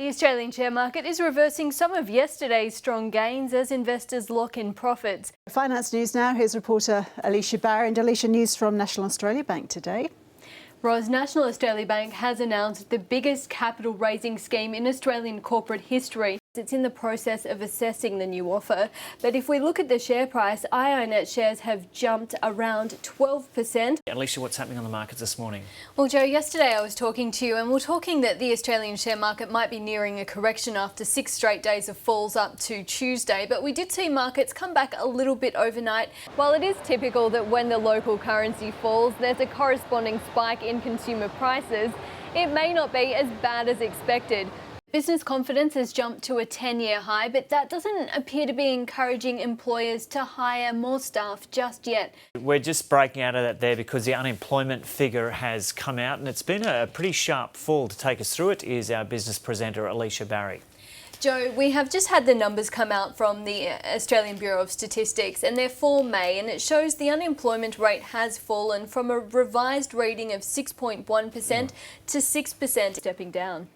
The Australian share market is reversing some of yesterday's strong gains as investors lock in profits. Finance news now. Here's reporter Alicia Barry. And Alicia, news from National Australia Bank today. Ros, National Australia Bank has announced the biggest capital raising scheme in Australian corporate history. It's in the process of assessing the new offer. But if we look at the share price, IONET shares have jumped around 12%. Alicia, what's happening on the markets this morning? Well, Joe, yesterday I was talking to you and we're talking that the Australian share market might be nearing a correction after 6 straight days of falls up to Tuesday. But we did see markets come back a little bit overnight. While it is typical that when the local currency falls, there's a corresponding spike in consumer prices, it may not be as bad as expected. Business confidence has jumped to a 10-year high, but that doesn't appear to be encouraging employers to hire more staff just yet. We're just breaking out of that there because the unemployment figure has come out and it's been a pretty sharp fall. To take us through it is our business presenter, Alicia Barry. Joe, we have just had the numbers come out from the Australian Bureau of Statistics and they're for May, and it shows the unemployment rate has fallen from a revised reading of 6.1% to 6%, stepping down.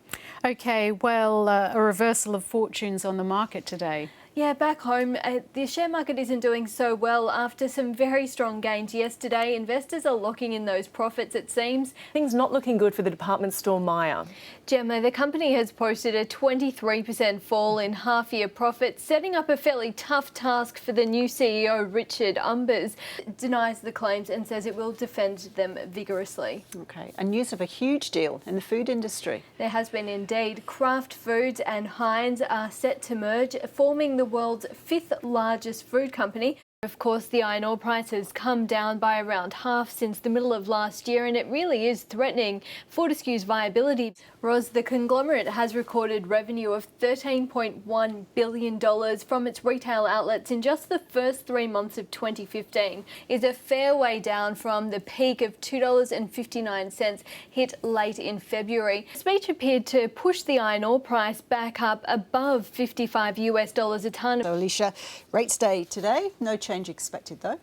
OK, well, a reversal of fortunes on the market today. Yeah, back home, the share market isn't doing so well after some very strong gains yesterday. Investors are locking in those profits, it seems. Things not looking good for the department store Myer. Gemma, the company has posted a 23% fall in half-year profits, setting up a fairly tough task for the new CEO, Richard Umbers. Denies the claims and says it will defend them vigorously. OK, and news of a huge deal in the food industry. There has been indeed. Kraft Foods and Heinz are set to merge, forming the world's 5th largest food company. Of course, the iron ore price has come down by around half since the middle of last year, and it really is threatening Fortescue's viability. Ros, the conglomerate has recorded revenue of $13.1 billion from its retail outlets in just the first 3 months of 2015, is a fair way down from the peak of $2.59 hit late in February. The speech appeared to push the iron ore price back up above $55 a tonne. So, Alicia, rates day today. No change expected though.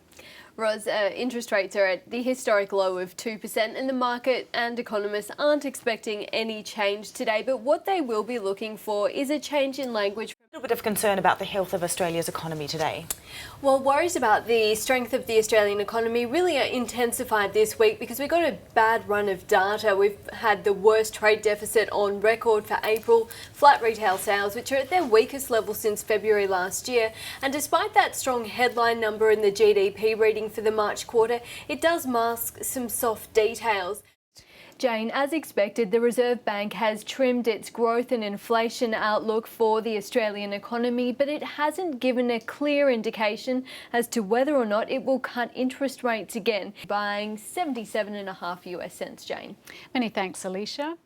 Ros, interest rates are at the historic low of 2%, and the market and economists aren't expecting any change today, but what they will be looking for is a change in language. A little bit of concern about the health of Australia's economy today. Well, worries about the strength of the Australian economy really are intensified this week because we got a bad run of data. We've had the worst trade deficit on record for April, flat retail sales, which are at their weakest level since February last year. And despite that strong headline number in the GDP reading for the March quarter, it does mask some soft details. Jane, as expected, the Reserve Bank has trimmed its growth and inflation outlook for the Australian economy, but it hasn't given a clear indication as to whether or not it will cut interest rates again, buying 77.5 US cents, Jane. Many thanks, Alicia.